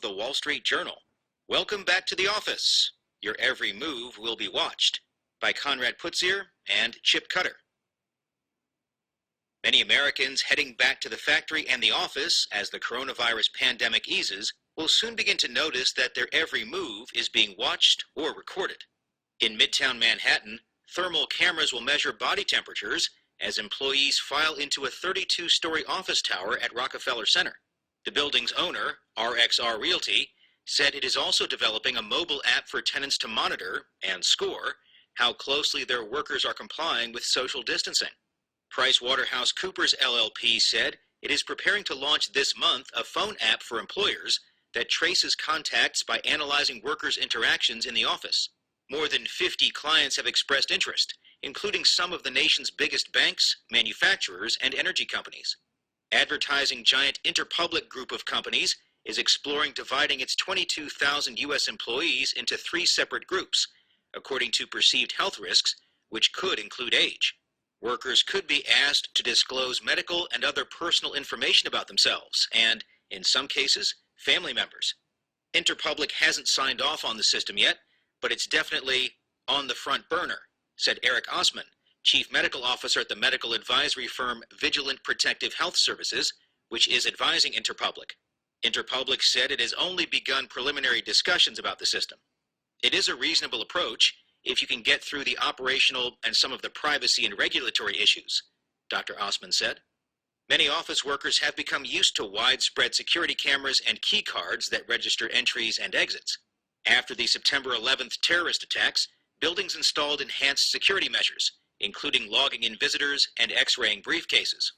the Wall Street Journal. Welcome back to the office. Your every move will be watched. By Conrad Putzier and Chip Cutter. Many Americans heading back to the factory and the office as the coronavirus pandemic eases will soon begin to notice that their every move is being watched or recorded. In Midtown Manhattan, thermal cameras will measure body temperatures as employees file into a 32-story office tower at Rockefeller Center. The building's owner, RXR Realty, said it is also developing a mobile app for tenants to monitor and score how closely their workers are complying with social distancing. PricewaterhouseCoopers LLP said it is preparing to launch this month a phone app for employers that traces contacts by analyzing workers' interactions in the office. More than 50 clients have expressed interest, including some of the nation's biggest banks, manufacturers, and energy companies. Advertising giant Interpublic group of companies is exploring dividing its 22,000 U.S. employees into 3 separate groups, according to perceived health risks, which could include age. Workers could be asked to disclose medical and other personal information about themselves and, in some cases, family members. Interpublic hasn't signed off on the system yet, but it's definitely on the front burner, said Eric Osman, Chief Medical Officer at the medical advisory firm Vigilant Protective Health Services, which is advising Interpublic. Interpublic said it has only begun preliminary discussions about the system. It is a reasonable approach if you can get through the operational and some of the privacy and regulatory issues, Dr. Osman said. Many office workers have become used to widespread security cameras and key cards that register entries and exits. After the September 11th terrorist attacks, buildings installed enhanced security measures, including logging in visitors and x-raying briefcases.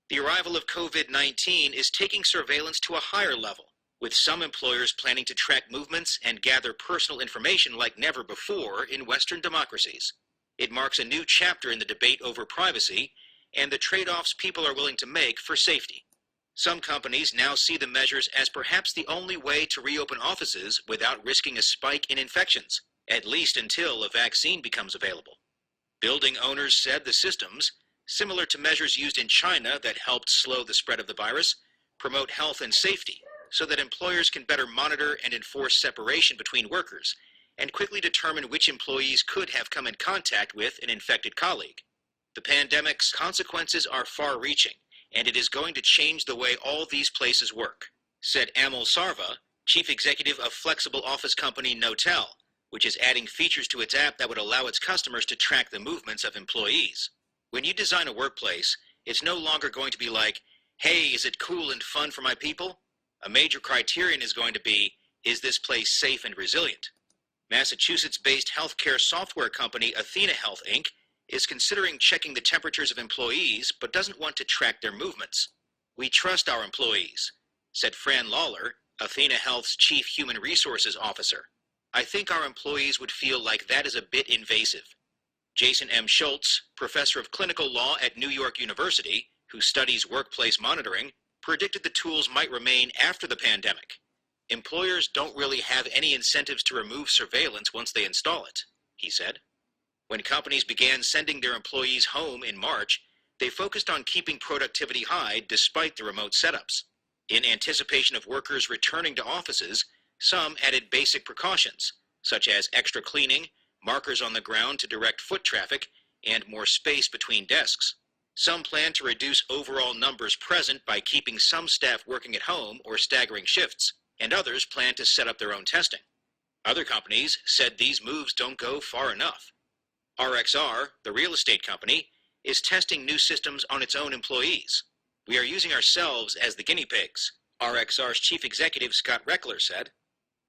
The arrival of COVID-19 is taking surveillance to a higher level, with some employers planning to track movements and gather personal information like never before in Western democracies. It marks a new chapter in the debate over privacy and the trade-offs people are willing to make for safety. Some companies now see the measures as perhaps the only way to reopen offices without risking a spike in infections, at least until a vaccine becomes available. Building owners said the systems, similar to measures used in China that helped slow the spread of the virus, promote health and safety so that employers can better monitor and enforce separation between workers and quickly determine which employees could have come in contact with an infected colleague. The pandemic's consequences are far-reaching, and it is going to change the way all these places work, said Amol Sarva, chief executive of flexible office company Notel, which is adding features to its app that would allow its customers to track the movements of employees. When you design a workplace, it's no longer going to be like, hey, is it cool and fun for my people? A major criterion is going to be, is this place safe and resilient? Massachusetts-based healthcare software company Athena Health Inc. is considering checking the temperatures of employees but doesn't want to track their movements. We trust our employees, said Fran Lawler, Athena Health's chief human resources officer. I think our employees would feel like that is a bit invasive. Jason M. Schultz, professor of clinical law at New York University, who studies workplace monitoring, predicted the tools might remain after the pandemic. Employers don't really have any incentives to remove surveillance once they install it, he said. When companies began sending their employees home in March, they focused on keeping productivity high despite the remote setups. In anticipation of workers returning to offices, some added basic precautions, such as extra cleaning, markers on the ground to direct foot traffic, and more space between desks. Some plan to reduce overall numbers present by keeping some staff working at home or staggering shifts, and others plan to set up their own testing. Other companies said these moves don't go far enough. RXR, the real estate company, is testing new systems on its own employees. We are using ourselves as the guinea pigs, RXR's chief executive Scott Reckler said.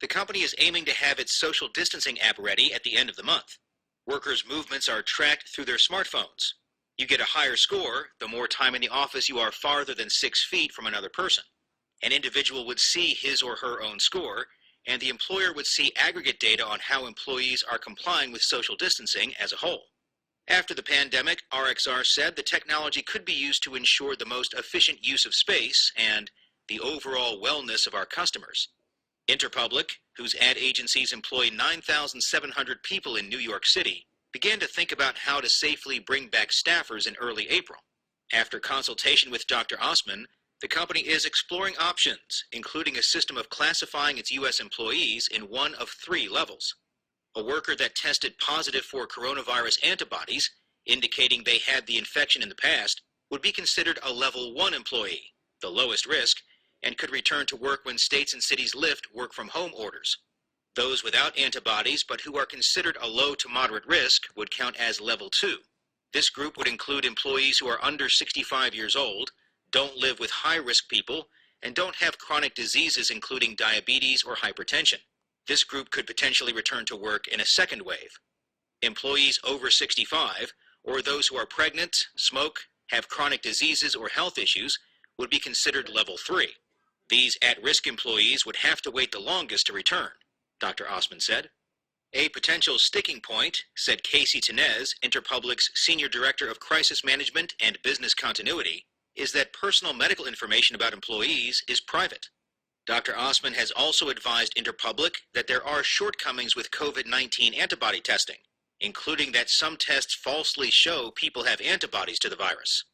The company is aiming to have its social distancing app ready at the end of the month. Workers' movements are tracked through their smartphones. You get a higher score the more time in the office you are farther than 6 feet from another person. An individual would see his or her own score, and the employer would see aggregate data on how employees are complying with social distancing as a whole. After the pandemic, RXR said the technology could be used to ensure the most efficient use of space and the overall wellness of our customers. Interpublic, whose ad agencies employ 9,700 people in New York City, began to think about how to safely bring back staffers in early April. After consultation with Dr. Osman, The company is exploring options, including a system of classifying its U.S. employees in one of 3 levels. A worker that tested positive for coronavirus antibodies, indicating they had the infection in the past, would be considered a level 1 employee, the lowest risk, and could return to work when states and cities lift work-from-home orders. Those without antibodies but who are considered a low to moderate risk would count as level 2. This group would include employees who are under 65 years old, don't live with high-risk people, and don't have chronic diseases including diabetes or hypertension. This group could potentially return to work in a second wave. Employees over 65, or those who are pregnant, smoke, have chronic diseases or health issues, would be considered level 3. These at-risk employees would have to wait the longest to return, Dr. Osman said. A potential sticking point, said Casey Tenez, Interpublic's Senior Director of Crisis Management and Business Continuity, is that personal medical information about employees is private. Dr. Osman has also advised Interpublic that there are shortcomings with COVID-19 antibody testing, including that some tests falsely show people have antibodies to the virus.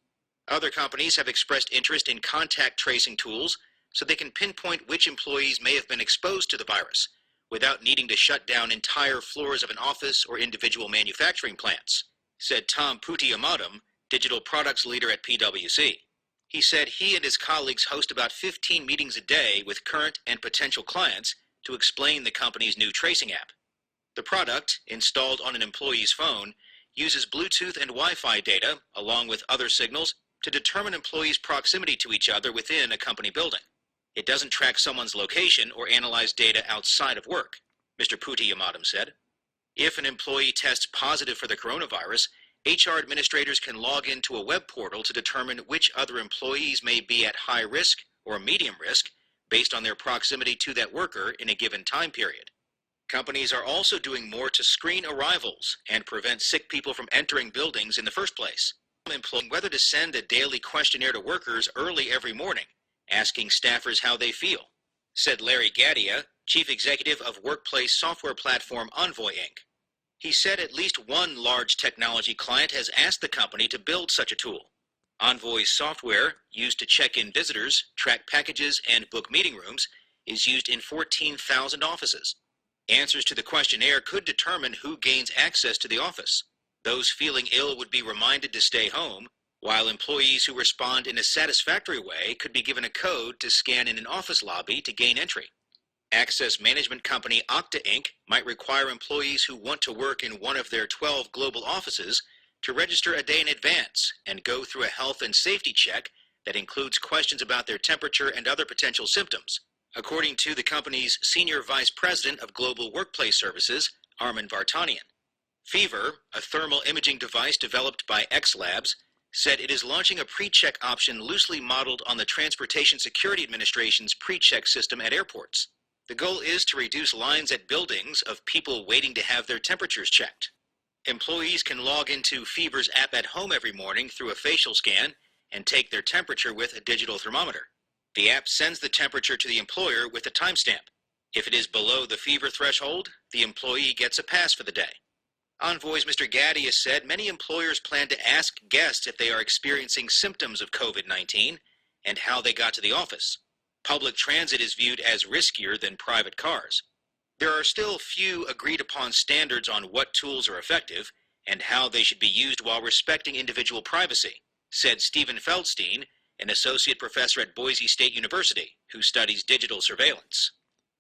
Other companies have expressed interest in contact tracing tools so they can pinpoint which employees may have been exposed to the virus, without needing to shut down entire floors of an office or individual manufacturing plants, said Tom Putti-Amadam, digital products leader at PwC. He said he and his colleagues host about 15 meetings a day with current and potential clients to explain the company's new tracing app. The product, installed on an employee's phone, uses Bluetooth and Wi-Fi data, along with other signals, to determine employees' proximity to each other within a company building. It doesn't track someone's location or analyze data outside of work, Mr. Putti-Amadam said. If an employee tests positive for the coronavirus, HR administrators can log into a web portal to determine which other employees may be at high risk or medium risk based on their proximity to that worker in a given time period. Companies are also doing more to screen arrivals and prevent sick people from entering buildings in the first place. Employing whether to send a daily questionnaire to workers early every morning, asking staffers how they feel, said Larry Gaddia, chief executive of workplace software platform Envoy Inc. He said at least one large technology client has asked the company to build such a tool. Envoy's software, used to check in visitors, track packages, and book meeting rooms, is used in 14,000 offices. Answers to the questionnaire could determine who gains access to the office. Those feeling ill would be reminded to stay home, while employees who respond in a satisfactory way could be given a code to scan in an office lobby to gain entry. Access management company Okta Inc. might require employees who want to work in one of their 12 global offices to register a day in advance and go through a health and safety check that includes questions about their temperature and other potential symptoms, according to the company's Senior Vice President of Global Workplace Services, Armin Vartanian. Fever, a thermal imaging device developed by X Labs, said it is launching a pre-check option loosely modeled on the Transportation Security Administration's pre-check system at airports. The goal is to reduce lines at buildings of people waiting to have their temperatures checked. Employees can log into Fever's app at home every morning through a facial scan and take their temperature with a digital thermometer. The app sends the temperature to the employer with a timestamp. If it is below the fever threshold, the employee gets a pass for the day. Envoy's Mr. Gaddia said many employers plan to ask guests if they are experiencing symptoms of COVID-19 and how they got to the office. Public transit is viewed as riskier than private cars. There are still few agreed-upon standards on what tools are effective and how they should be used while respecting individual privacy, said Stephen Feldstein, an associate professor at Boise State University, who studies digital surveillance.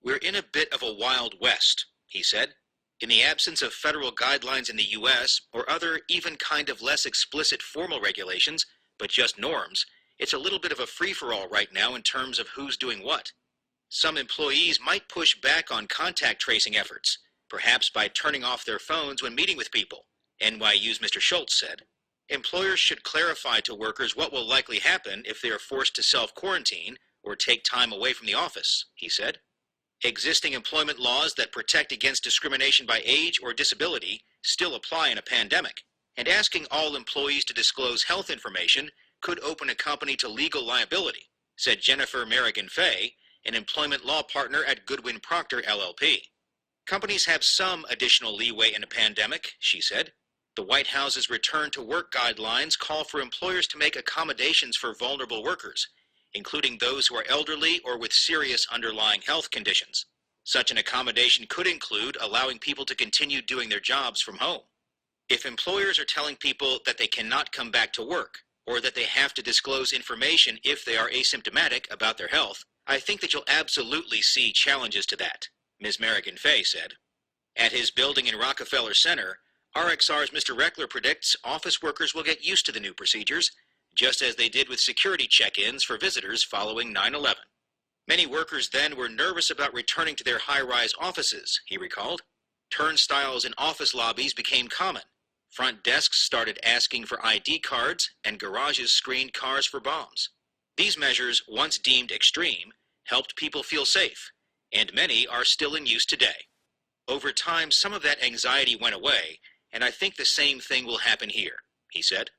We're in a bit of a wild west, he said. In the absence of federal guidelines in the U.S. or other even kind of less explicit formal regulations, but just norms, it's a little bit of a free-for-all right now in terms of who's doing what. Some employees might push back on contact tracing efforts, perhaps by turning off their phones when meeting with people, NYU's Mr. Schultz said. Employers should clarify to workers what will likely happen if they are forced to self-quarantine or take time away from the office, he said. Existing employment laws that protect against discrimination by age or disability still apply in a pandemic, and asking all employees to disclose health information could open a company to legal liability, said Jennifer Merrigan-Fay, an employment law partner at Goodwin Procter LLP. Companies have some additional leeway in a pandemic, she said. The White House's return to work guidelines call for employers to make accommodations for vulnerable workers, including those who are elderly or with serious underlying health conditions. Such an accommodation could include allowing people to continue doing their jobs from home. If employers are telling people that they cannot come back to work, or that they have to disclose information if they are asymptomatic about their health, I think that you'll absolutely see challenges to that, Ms. Merrigan-Fay said. At his building in Rockefeller Center, RXR's Mr. Reckler predicts office workers will get used to the new procedures, just as they did with security check-ins for visitors following 9/11. Many workers then were nervous about returning to their high-rise offices, he recalled. Turnstiles in office lobbies became common. Front desks started asking for ID cards, and garages screened cars for bombs. These measures, once deemed extreme, helped people feel safe, and many are still in use today. Over time, some of that anxiety went away, and I think the same thing will happen here, he said.